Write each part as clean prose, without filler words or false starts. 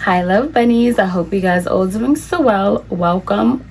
Hi love bunnies, I hope you guys all doing so well. Welcome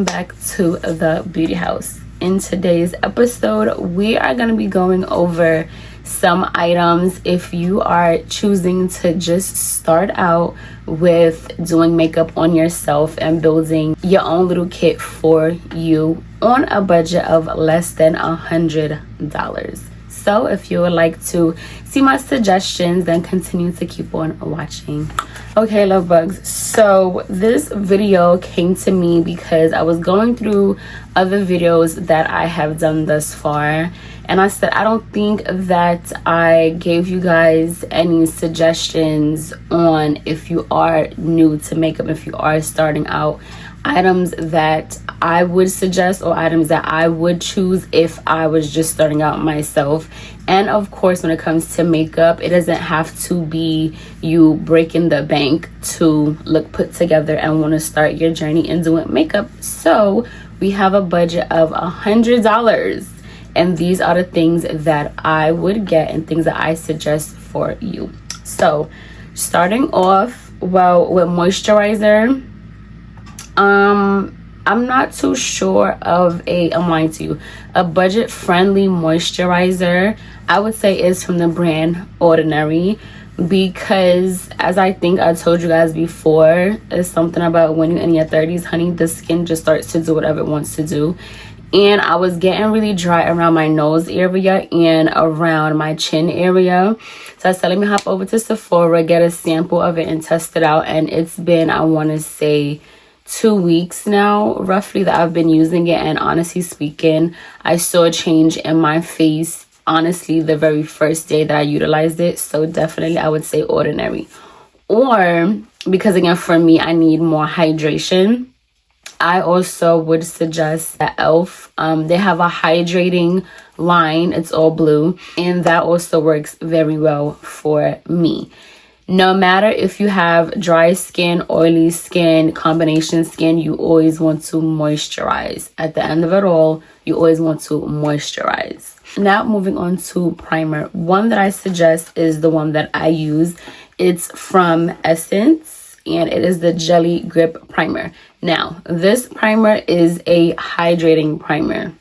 back to the beauty house. In today's episode we are going to be going over some items if you are choosing to just start out with doing makeup on yourself and building your own little kit for you on a budget of less than $100. So if you would like to see my suggestions, then continue to keep on watching. Okay, love bugs, so this video came to me because I was going through other videos that I have done thus far, and I said I don't think that I gave you guys any suggestions on, if you are new to makeup, if you are starting out, items that I would suggest or items that I would choose if I was just starting out myself. And of course, when it comes to makeup, it doesn't have to be you breaking the bank to look put together and want to start your journey in doing makeup. So we have a budget of $100, and these are the things that I would get and things that I suggest for you. So starting off, well, with moisturizer, I'm not too sure of I'm lying to you, a budget friendly moisturizer I would say is from the brand Ordinary, because as I think I told you guys before, it's something about when you're in your 30s, honey, the skin just starts to do whatever it wants to do. And I was getting really dry around my nose area and around my chin area. So I said, let me hop over to Sephora, get a sample of it and test it out. And it's been, I want to say, 2 weeks now roughly that I've been using it, and honestly speaking, I saw a change in my face honestly the very first day that I utilized it. So definitely I would say Ordinary. Or because again, for me, I need more hydration, I also would suggest that Elf. They have a hydrating line, it's all blue, and that also works very well for me. No matter if you have dry skin, oily skin, combination skin, you always want to moisturize. At the end of it all, you always want to moisturize. Now moving on to primer. One that I suggest is the one that I use. It's from Essence, and it is the Jelly Grip Primer. Now, this primer is a hydrating primer.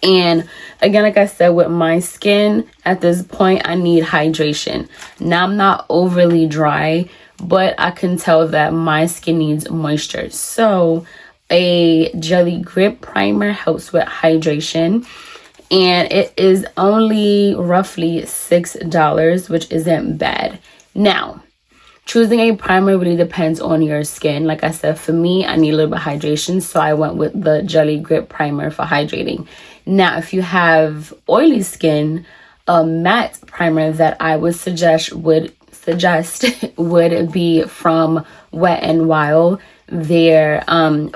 And again, like I said, with my skin at this point, I need hydration. Now, I'm not overly dry, but I can tell that my skin needs moisture. So a Jelly Grip Primer helps with hydration. And it is only roughly $6, which isn't bad. Now, choosing a primer really depends on your skin. Like I said, for me, I need a little bit of hydration, so I went with the Jelly Grip Primer for hydrating. Now, if you have oily skin, a matte primer that I would suggest would be from Wet n Wild, their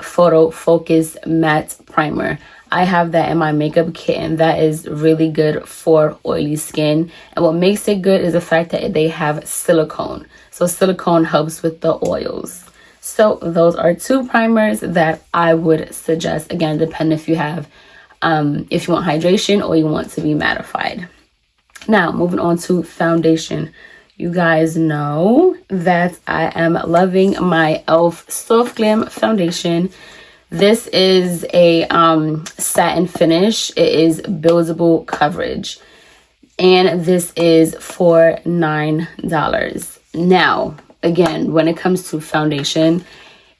Photo Focus Matte Primer. I have that in my makeup kit, and that is really good for oily skin. And what makes it good is the fact that they have silicone. So silicone helps with the oils. So those are two primers that I would suggest. Again, depending if you have, if you want hydration or you want to be mattified. Now, moving on to foundation. You guys know that I am loving my e.l.f. Soft Glam Foundation. This is a satin finish. It is buildable coverage. And this is for $9. Now, again, when it comes to foundation,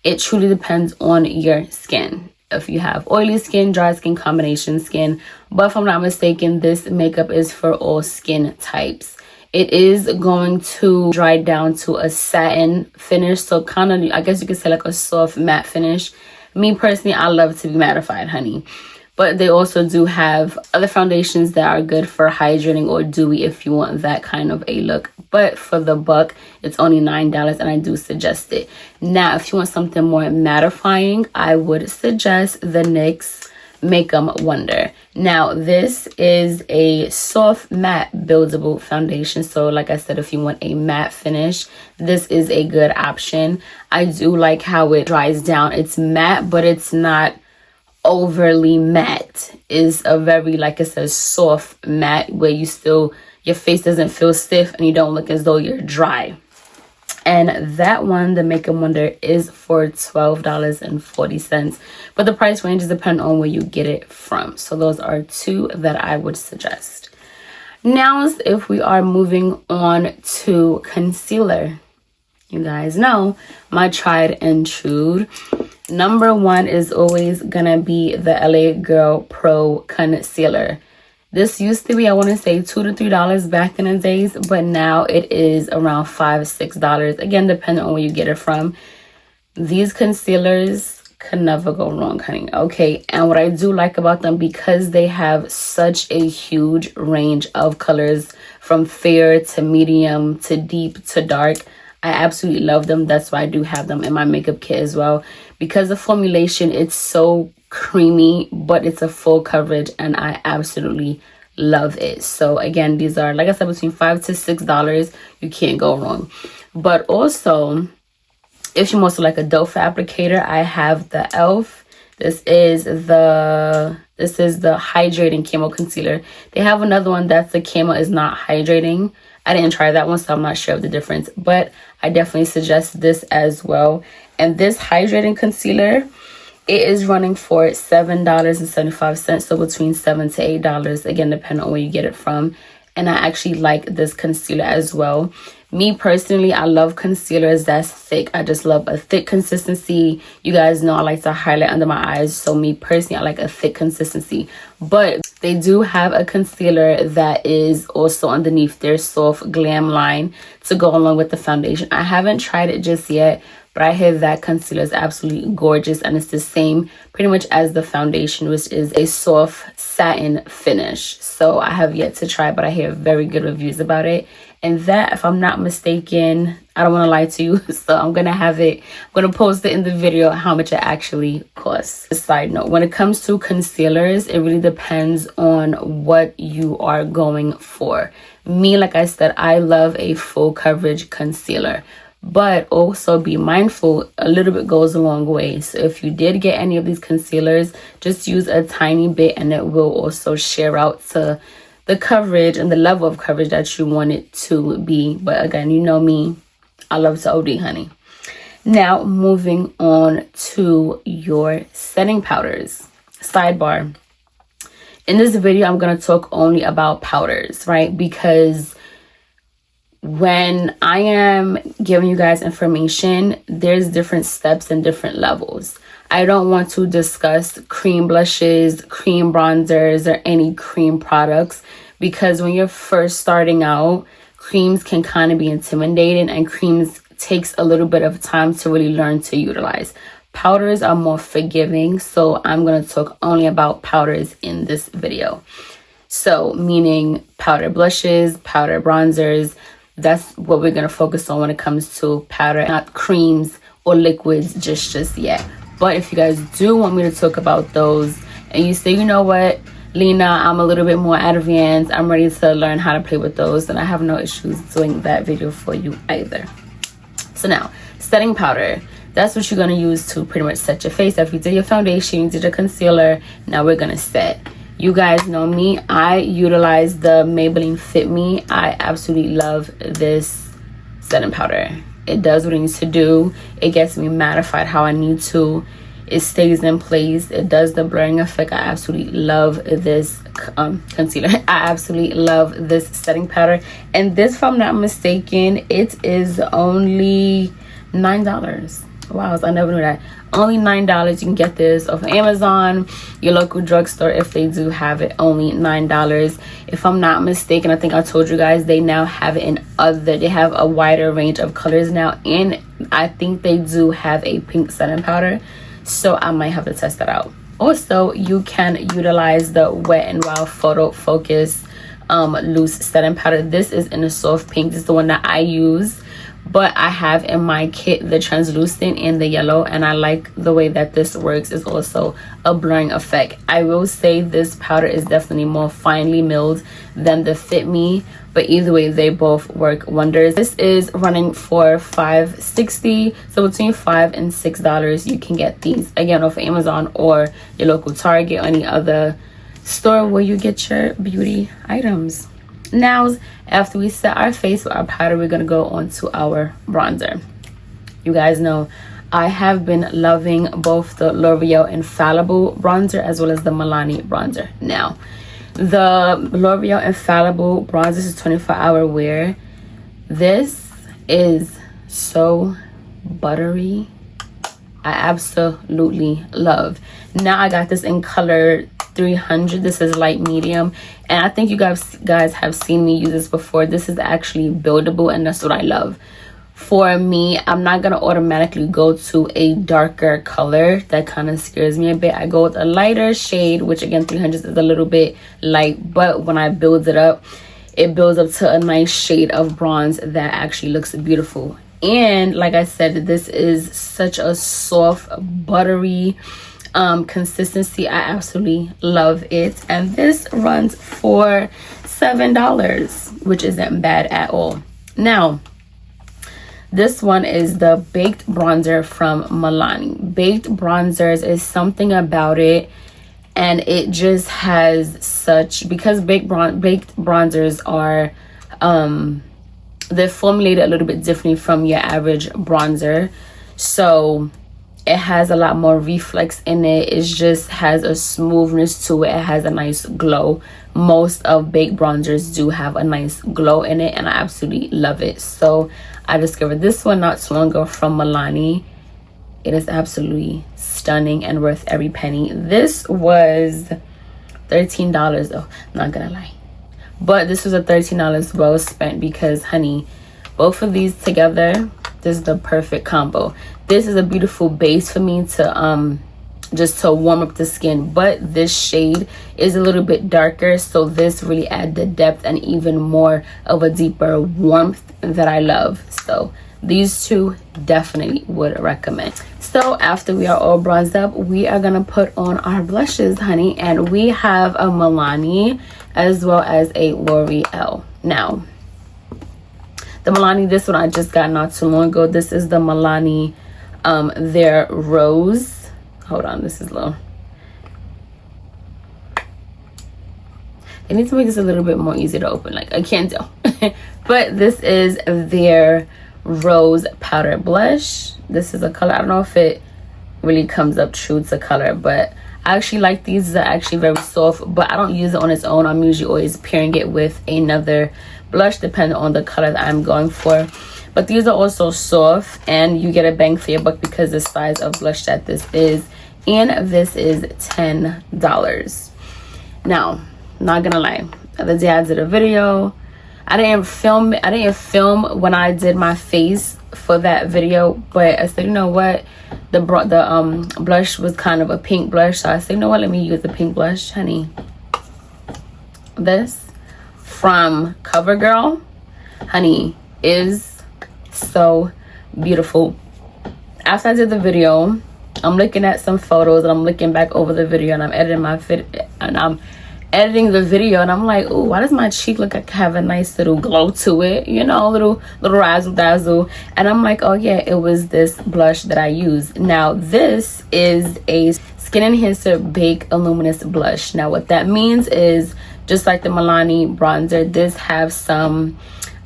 it truly depends on your skin. If you have oily skin, dry skin, combination skin. But if I'm not mistaken, this makeup is for all skin types. It is going to dry down to a satin finish. So kind of, I guess you could say like a soft matte finish. Me personally, I love to be mattified, honey. But they also do have other foundations that are good for hydrating or dewy if you want that kind of a look. But for the buck, it's only $9, and I do suggest it. Now, if you want something more mattifying, I would suggest the NYX Makeup Wonder. Now, this is a soft matte buildable foundation. So like I said, if you want a matte finish, this is a good option. I do like how it dries down. It's matte, but it's not overly matte. Is a very, like I said, soft matte where you still, your face doesn't feel stiff and you don't look as though you're dry. And that one, the Makeup Wonder, is for $12.40. But the price ranges depend on where you get it from. So those are two that I would suggest. Now, if we are moving on to concealer, you guys know my tried and true. Number one is always gonna be the LA Girl Pro Concealer. This used to be, I want to say, $2 to $3 back in the days, but now it is around $5 to $6. Again, depending on where you get it from. These concealers can never go wrong, honey. Okay, and what I do like about them, because they have such a huge range of colors, from fair to medium to deep to dark, I absolutely love them. That's why I do have them in my makeup kit as well, because the formulation, it's so creamy, but it's a full coverage, and I absolutely love it. So again, these are, like I said, between $5 to $6. You can't go wrong. But also, if you're mostly like a doe foot applicator, I have the e.l.f. This is the hydrating camo concealer. They have another one that's the camo is not hydrating. I didn't try that one, so I'm not sure of the difference, but I definitely suggest this as well. And this hydrating concealer, it is running for $7.75, so between $7 to $8, again, depending on where you get it from. And I actually like this concealer as well. Me personally, I love concealers that's thick. I just love a thick consistency. You guys know I like to highlight under my eyes, so me personally, I like a thick consistency. But they do have a concealer that is also underneath their soft glam line to go along with the foundation. I haven't tried it just yet, but I hear that concealer is absolutely gorgeous, and it's the same pretty much as the foundation, which is a soft satin finish. So I have yet to try, but I hear very good reviews about it. And that, if I'm not mistaken, I don't want to lie to you, so I'm going to post it in the video how much it actually costs. A side note, when it comes to concealers, it really depends on what you are going for. Me, like I said, I love a full coverage concealer. But also be mindful, a little bit goes a long way. So if you did get any of these concealers, just use a tiny bit, and it will also share out to the coverage and the level of coverage that you want it to be. But again, you know me, I love to OD, honey. Now, moving on to your setting powders. Sidebar. In this video, I'm going to talk only about powders, right? Because when I am giving you guys information, there's different steps and different levels. I don't want to discuss cream blushes, cream bronzers, or any cream products, because when you're first starting out, creams can kind of be intimidating, and creams takes a little bit of time to really learn to utilize. Powders are more forgiving, so I'm going to talk only about powders in this video. So meaning powder blushes, powder bronzers, that's what we're going to focus on when it comes to powder, not creams or liquids just yet. But if you guys do want me to talk about those, and you say, you know what, Lena, I'm a little bit more advanced, I'm ready to learn how to play with those, then I have no issues doing that video for you either. So now, setting powder. That's what you're going to use to pretty much set your face. If you did your foundation, you did your concealer, now we're going to set. You guys know me, I utilize the Maybelline Fit Me. I absolutely love this setting powder. It does what it needs to do. It gets me mattified how I need to. It stays in place. It does the blurring effect. I absolutely love this concealer. I absolutely love this setting powder. And this, if I'm not mistaken, it is only $9. Wow, I never knew that. Only $9. You can get this off of Amazon, your local drugstore if they do have it. Only $9. If I'm not mistaken, I think I told you guys they now have it in they have a wider range of colors now, and I think they do have a pink setting powder, so I might have to test that out. Also, you can utilize the Wet n Wild Photo Focus loose setting powder. This is in a soft pink. This is the one that I use. But I have in my kit the translucent and the yellow, and I like the way that this works. It's also a blurring effect. I will say this powder is definitely more finely milled than the Fit Me, but either way, they both work wonders. This is running for $5.60, so between $5 and $6 you can get these, again, off Amazon or your local Target or any other store where you get your beauty items. Now, after we set our face with our powder, we're gonna go on to our bronzer. You guys know I have been loving both the L'Oreal Infallible bronzer as well as the Milani bronzer. Now, the L'Oreal Infallible bronzer is 24-hour wear. This is so buttery. I absolutely love. Now I got this in color 300. This is light medium, and I think you guys have seen me use this before. This is actually buildable, and that's what I love. For me, I'm not gonna automatically go to a darker color. That kind of scares me a bit. I go with a lighter shade, which again 300 is a little bit light, but when I build it up to a nice shade of bronze that actually looks beautiful. And like I said, this is such a soft, buttery consistency. I absolutely love it, and this runs for $7, which isn't bad at all. Now, this one is the Baked Bronzer from Milani. Baked bronzers is something about it, and it just has such, because baked bronzers are they're formulated a little bit differently from your average bronzer, so it has a lot more reflex in it. It just has a smoothness to it. It has a nice glow. Most of baked bronzers do have a nice glow in it, and I absolutely love it. So I discovered this one not too long ago from Milani. It is absolutely stunning and worth every penny. This was $13 though, not gonna lie, but this was a $13 well spent, because honey, both of these together, this is the perfect combo. This is a beautiful base for me to just to warm up the skin, but this shade is a little bit darker, so this really adds the depth and even more of a deeper warmth that I love. So these two definitely would recommend. So after we are all bronzed up, we are gonna put on our blushes, honey, and we have a Milani as well as a L'Oreal. Now, the Milani, this one I just got not too long ago. This is the Milani their Rose. Hold on, this is low. I need to make this a little bit more easy to open, like I can't tell. But this is their Rose powder blush. This is a color, I don't know if it really comes up true to color, but I actually like these. These are actually very soft, but I don't use it on its own. I'm usually always pairing it with another blush depending on the color that I'm going for. But these are also soft, and you get a bang for your buck because the size of blush that this is, and this is $10. Now, not gonna lie, the other day I did a video. I didn't film when I did my face for that video, but I said, you know what, the blush was kind of a pink blush, so I said, you know what, let me use the pink blush, honey. This from CoverGirl, honey, is so beautiful. After I did the video, I'm looking at some photos and I'm looking back over the video, and I'm editing the video, and I'm like, oh, why does my cheek look like I have a nice little glow to it, you know, little razzle dazzle. And I'm like, oh yeah, it was this blush that I used. Now this is a skin enhancer baked luminous blush. Now what that means is, just like the Milani bronzer, this has some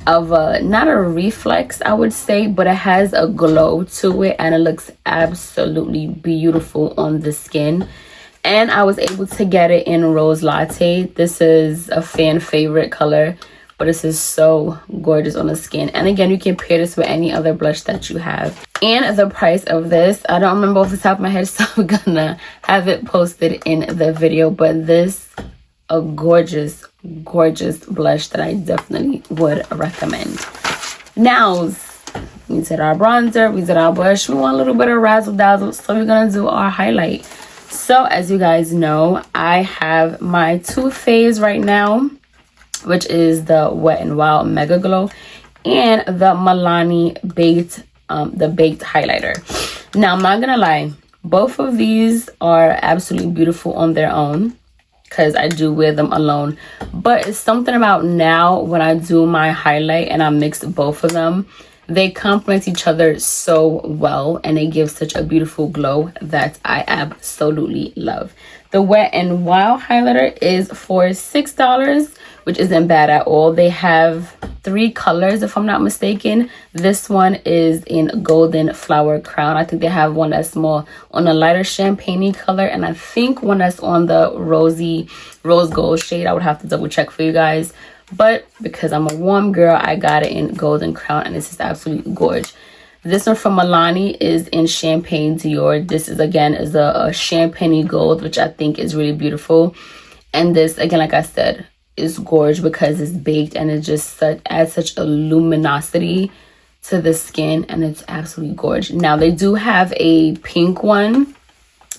of a, not a reflex I would say, but it has a glow to it, and it looks absolutely beautiful on the skin. And I was able to get it in Rose Latte. This is a fan favorite color, but this is so gorgeous on the skin. And again, you can pair this with any other blush that you have. And the price of this, I don't remember off the top of my head, so I'm gonna have it posted in the video. But this, a gorgeous, gorgeous blush that I definitely would recommend. Now, we did our bronzer, we did our blush, we want a little bit of razzle dazzle, so we're gonna do our highlight. So as you guys know, I have my Too Faced right now, which is the Wet n Wild Mega Glow, and the Milani baked highlighter. Now I'm not gonna lie, both of these are absolutely beautiful on their own, because I do wear them alone. But it's something about now when I do my highlight and I mix both of them, they complement each other so well, and they give such a beautiful glow that I absolutely love. The Wet n Wild highlighter is for $6, which isn't bad at all. They have 3 colors, if I'm not mistaken. This one is in golden flower crown. I think they have one that's more on a lighter champagne color, and I think one that's on the rose gold shade. I would have to double check for you guys, but because I'm a warm girl, I got it in golden crown, and this is absolutely gorgeous. This one from Milani is in Champagne Dior. This is again is a champagne gold, which I think is really beautiful. And this, again, like I said, is gorgeous because it's baked, and it just adds such a luminosity to the skin, and it's absolutely gorgeous. Now, they do have a pink one,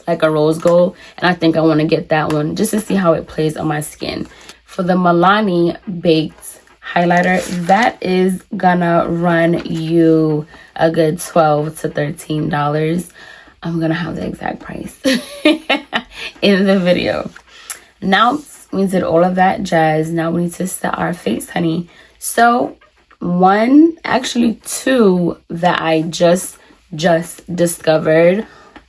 like a rose gold, and I think I want to get that one just to see how it plays on my skin. For the Milani baked highlighter, that is gonna run you a good $12 to $13. I'm gonna have the exact price in the video. Now we did all of that jazz. Now we need to set our face, honey. So actually two that I just discovered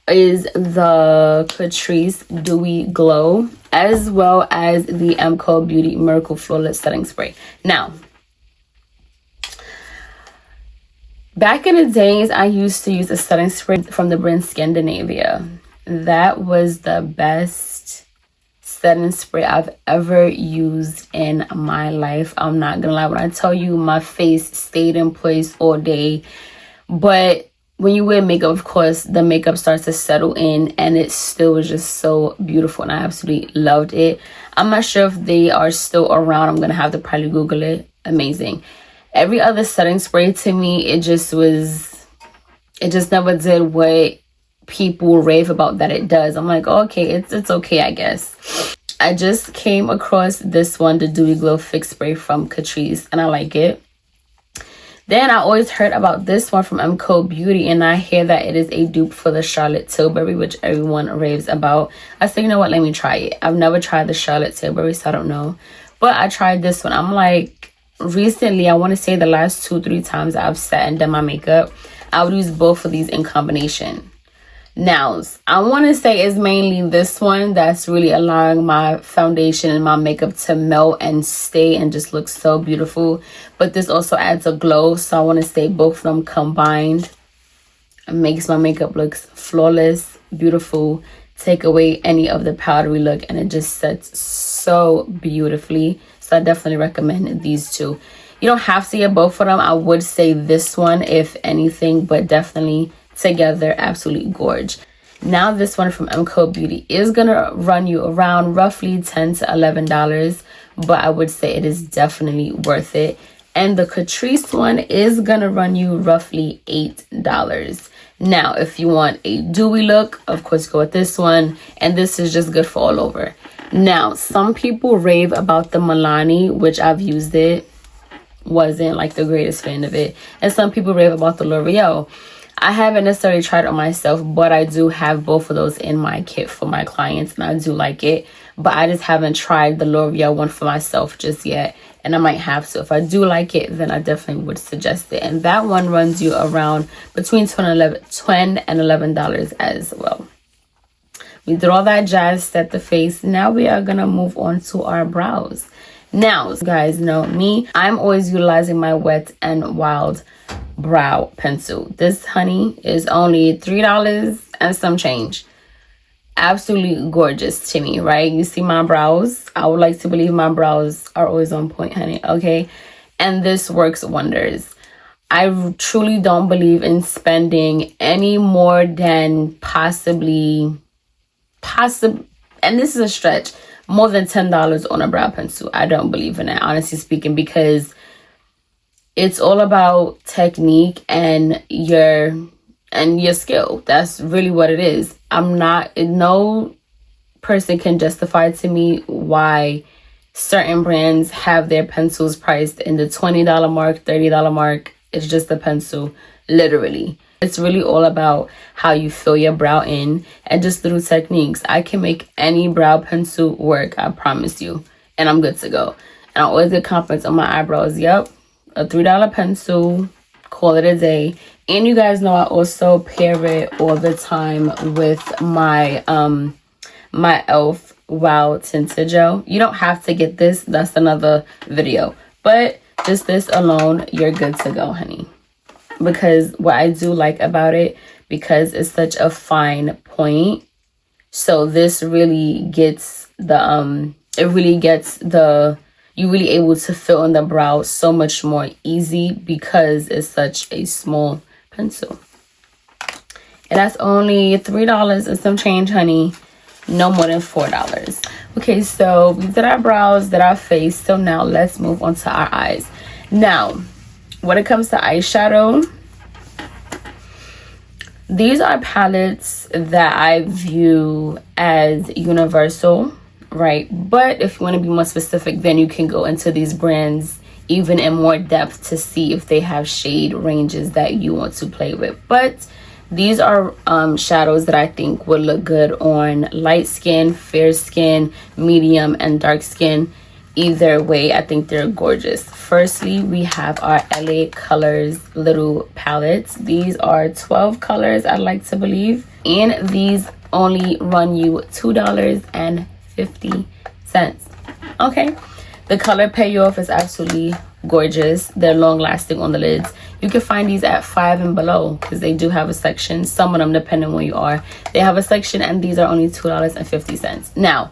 is the Catrice Dewy Glow, as well as the MCO Beauty Miracle Flawless Setting Spray. Now, back in the days, I used to use a setting spray from the brand Scandinavia. That was the best setting spray I've ever used in my life. I'm not gonna lie, when I tell you my face stayed in place all day. But when you wear makeup, of course, the makeup starts to settle in, and it still was just so beautiful, and I absolutely loved it. I'm not sure if they are still around. I'm gonna have to probably Google it. Amazing. Every other setting spray, to me, it just never did what people rave about that it does. I'm like, okay, it's okay, I guess. I just came across this one, the Dewy Glow Fix Spray from Catrice, and I like it. Then I always heard about this one from MCO Beauty, and I hear that it is a dupe for the Charlotte Tilbury, which everyone raves about. I said, you know what, let me try it. I've never tried the Charlotte Tilbury, so I don't know. But I tried this one. I'm like, recently, I want to say the last 2-3 times I've sat and done my makeup, I would use both of these in combination. Now, I want to say it's mainly this one that's really allowing my foundation and my makeup to melt and stay and just look so beautiful. But this also adds a glow, so I want to say both of them combined makes my makeup look flawless, beautiful, take away any of the powdery look, and it just sets so beautifully. So I definitely recommend these two. You don't have to get both of them. I would say this one, if anything, but definitely together, absolutely gorgeous. Now this one from MCO Beauty is gonna run you around roughly $10 to $11, but I would say it is definitely worth it. And the Catrice one is gonna run you roughly $8. Now, if you want a dewy look, of course go with this one, and this is just good for all over. Now, some people rave about the Milani, which I've used it, wasn't like the greatest fan of it, and some people rave about the L'Oreal. I haven't necessarily tried it on myself, but I do have both of those in my kit for my clients, and I do like it. But I just haven't tried the L'Oreal one for myself just yet, and I might have to. If I do like it, then I definitely would suggest it. And that one runs you around between $10 and $11 as well. We did all that jazz, set the face. Now we are going to move on to our brows. Now, you guys know me. I'm always utilizing my Wet n Wild brow pencil. This, honey, is only $3 and some change. Absolutely gorgeous to me, right? You see my brows? I would like to believe my brows are always on point, honey, okay? And this works wonders. I truly don't believe in spending any more than possibly, and this is a stretch, more than $10 on a brow pencil. I don't believe in that, honestly speaking, because it's all about technique and your skill. That's really what it is. No person can justify to me why certain brands have their pencils priced in the $20 mark, $30 mark. It's just a pencil, literally. It's really all about how you fill your brow in and just little techniques. I can make any brow pencil work, I promise you. And I'm good to go. And I always get compliments on my eyebrows. Yep, a $3 pencil, call it a day. And you guys know I also pair it all the time with my my e.l.f. Wow Tinted Gel. You don't have to get this. That's another video. But just this alone, you're good to go, honey. Because what I do like about it, because it's such a fine point, so this really gets the you're really able to fill in the brow so much more easy because it's such a small pencil. And that's only $3 and some change, honey. No more than $4. Okay, so we did our brows, did our face. So now let's move on to our eyes. Now, when it comes to eyeshadow, these are palettes that I view as universal, right? But if you want to be more specific, then you can go into these brands even in more depth to see if they have shade ranges that you want to play with. But these are shadows that I think would look good on light skin, fair skin, medium, and dark skin. Either way, I think they're gorgeous. Firstly, we have our LA Colors little palettes. These are 12 colors, I'd like to believe. And these only run you $2.50. Okay. The color payoff is absolutely gorgeous. They're long lasting on the lids. You can find these at 5 and below because they do have a section. Some of them, depending on where you are, they have a section, and these are only $2.50. Now,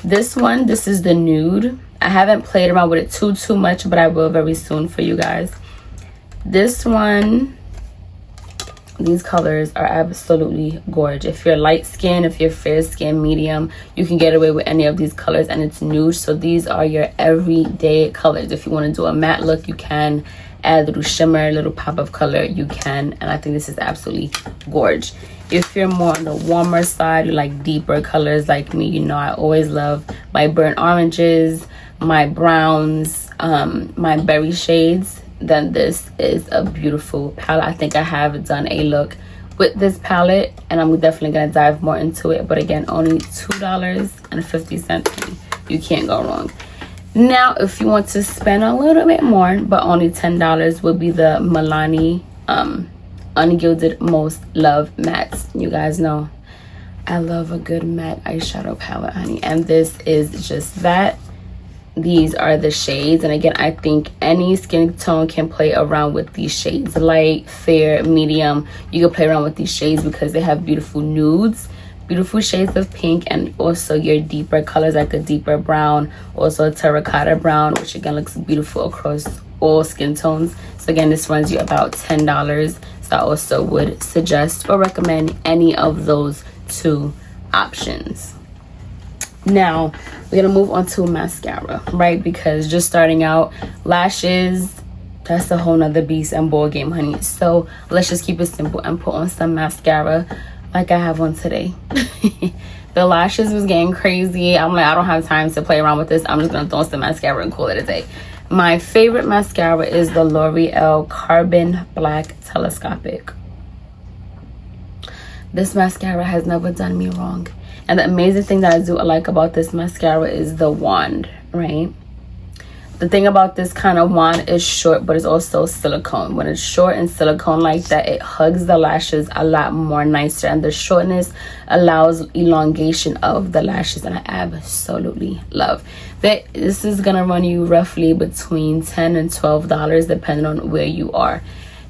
this one, this is the nude. I haven't played around with it too much, but I will very soon for you guys. This one, these colors are absolutely gorgeous. If you're light skin, if you're fair skin, medium, you can get away with any of these colors, and it's nude. So these are your everyday colors. If you want to do a matte look, you can add a little shimmer, a little pop of color, you can. And I think this is absolutely gorgeous. If you're more on the warmer side, you like deeper colors like me, you know I always love my burnt oranges, my browns, my berry shades, then this is a beautiful palette. I think I have done a look with this palette, and I'm definitely going to dive more into it. But again, only $2.50. You can't go wrong. Now, if you want to spend a little bit more, but only $10, would be the Milani Ungilded Most Love Mattes. You guys know I love a good matte eyeshadow palette, honey. And this is just that. These are the shades, and again, I think any skin tone can play around with these shades. Light, fair, medium, you can play around with these shades because they have beautiful nudes, beautiful shades of pink, and also your deeper colors like a deeper brown, also a terracotta brown, which again looks beautiful across all skin tones. So again, this runs you about $10. So I also would suggest or recommend any of those two options. Now we're gonna move on to mascara, right? Because just starting out, lashes, that's a whole nother beast and ball game, honey. So let's just keep it simple and put on some mascara like I have on today. The lashes was getting crazy. I'm like, I don't have time to play around with this. I'm just gonna throw on some mascara and call it a day. My favorite mascara is the L'Oreal Carbon Black Telescopic. This mascara has never done me wrong. And the amazing thing that I do like about this mascara is the wand, right? The thing about this kind of wand is short, but it's also silicone. When it's short and silicone like that, it hugs the lashes a lot more nicer. And the shortness allows elongation of the lashes, and I absolutely love that. This is going to run you roughly between $10 and $12, depending on where you are.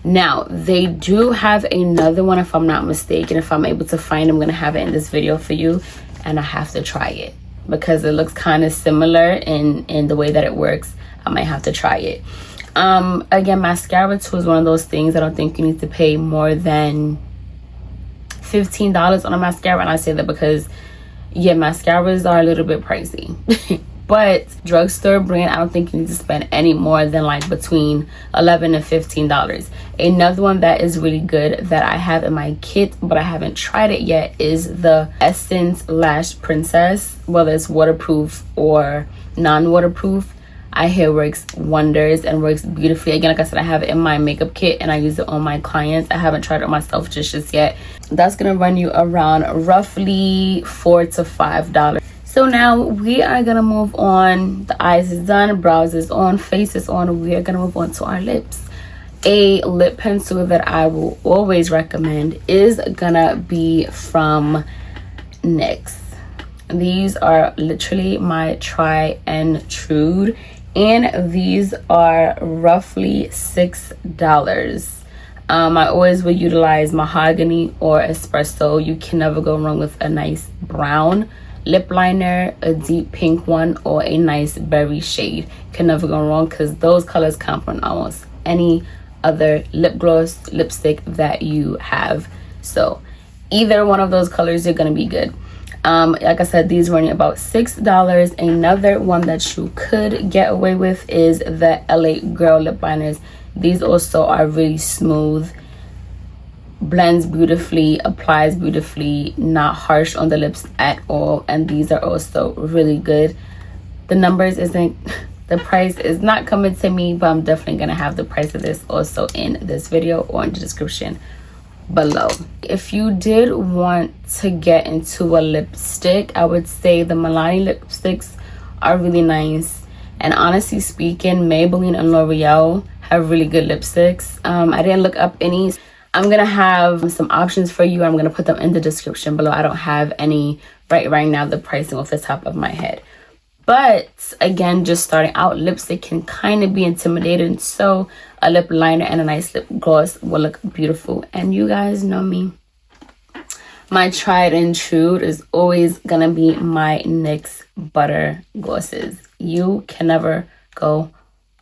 Now, they do have another one, if I'm not mistaken. If I'm able to find it, I'm going to have it in this video for you. And I have to try it because it looks kind of similar in the way that it works. I might have to try it. Again, mascara too is one of those things I don't think you need to pay more than $15 on a mascara. And I say that because, yeah, mascaras are a little bit pricey. But drugstore brand, I don't think you need to spend any more than like between $11 and $15. Another one that is really good that I have in my kit, but I haven't tried it yet, is the Essence Lash Princess. Whether it's waterproof or non-waterproof, I hear works wonders and works beautifully. Again, like I said, I have it in my makeup kit and I use it on my clients. I haven't tried it myself just yet. That's gonna run you around roughly $4 to $5. So now we are gonna move on. The eyes is done, brows is on, face is on. We are gonna move on to our lips. A lip pencil that I will always recommend is gonna be from NYX. These are literally my try and true, and these are roughly $6. I always would utilize mahogany or espresso. You can never go wrong with a nice brown lip liner, a deep pink one, or a nice berry shade. Can never go wrong because those colors come from almost any other lip gloss, lipstick that you have. So either one of those colors, you're gonna be good. Like I said, these running about $6. Another one that you could get away with is the LA Girl lip liners. These also are really smooth, blends beautifully, applies beautifully, not harsh on the lips at all, and these are also really good. The numbers isn't the price is not coming to me, but I'm definitely gonna have the price of this also in this video or in the description below. If you did want to get into a lipstick, I would say the Milani lipsticks are really nice, and honestly speaking, Maybelline and L'Oreal have really good lipsticks. I didn't look up any. I'm gonna have some options for you. I'm gonna put them in the description below. I don't have any right now, the pricing off the top of my head. But again, just starting out, lipstick can kind of be intimidating. So a lip liner and a nice lip gloss will look beautiful. And you guys know me. My tried and true is always gonna be my NYX Butter Glosses. You can never go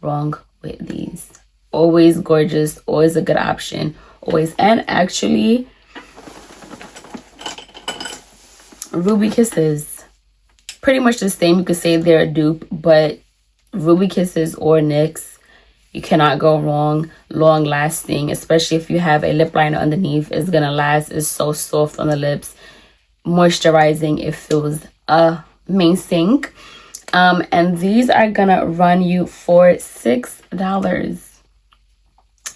wrong with these. Always gorgeous, always a good option, always. And actually, Ruby Kisses, pretty much the same. You could say they're a dupe, but Ruby Kisses or NYX, you cannot go wrong. Long lasting, especially if you have a lip liner underneath, it's gonna last. It's so soft on the lips, moisturizing. It feels amazing. And these are gonna run you for $6.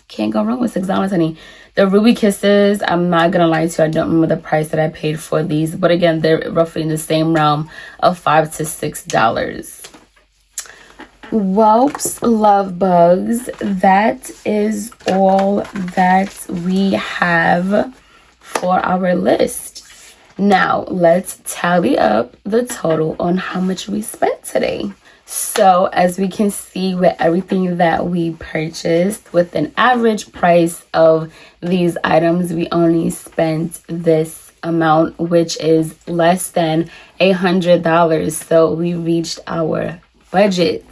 Can't go wrong with $6, honey. The Ruby Kisses, I'm not gonna lie to you, I don't remember the price that I paid for these, but again, they're roughly in the same realm of $5 to $6. Whoops, love bugs, that is all that we have for our list. Now let's tally up the total on how much we spent today. So as we can see, with everything that we purchased, with an average price of these items, we only spent this amount, which is less than $100. So we reached our budget.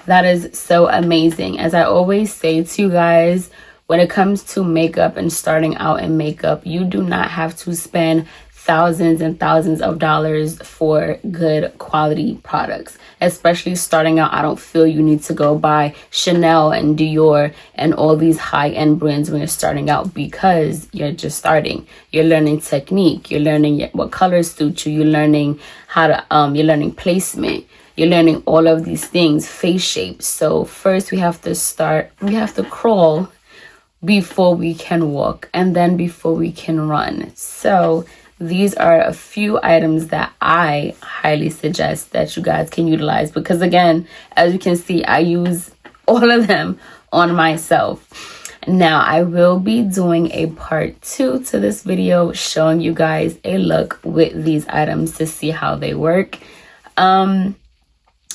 That is so amazing. As I always say to you guys, when it comes to makeup and starting out in makeup, you do not have to spend thousands and thousands of dollars for good quality products. Especially starting out, I don't feel you need to go buy Chanel and Dior and all these high-end brands when you're starting out, because you're just starting. You're learning technique, you're learning what colors suit you, you're learning how to you're learning placement, you're learning all of these things, face shape. So first we have to crawl before we can walk, and then before we can run. So these are a few items that I highly suggest that you guys can utilize, because again, as you can see, I use all of them on myself. Now I will be doing a part 2 to this video, showing you guys a look with these items to see how they work. And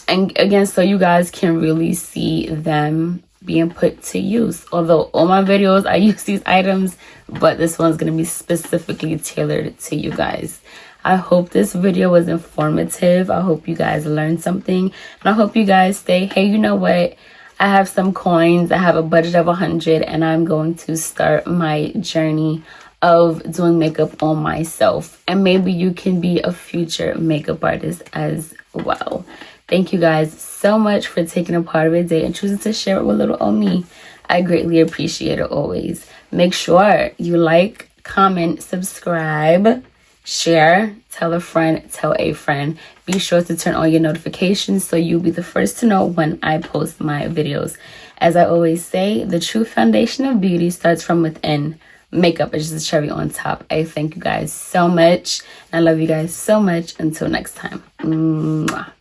again, so you guys can really see them being put to use. Although all my videos I use these items, but this one's going to be specifically tailored to you guys. I hope this video was informative. I hope you guys learned something, and I hope you guys say, hey, you know what, I have some coins, I have a budget of 100, and I'm going to start my journey of doing makeup on myself, and maybe you can be a future makeup artist as well. Thank you guys so much for taking a part of your day and choosing to share it with little old me. I greatly appreciate it always. Make sure you like, comment, subscribe, share, tell a friend, tell a friend. Be sure to turn on your notifications so you'll be the first to know when I post my videos. As I always say, the true foundation of beauty starts from within. Makeup is just a cherry on top. I thank you guys so much. I love you guys so much. Until next time. Mwah.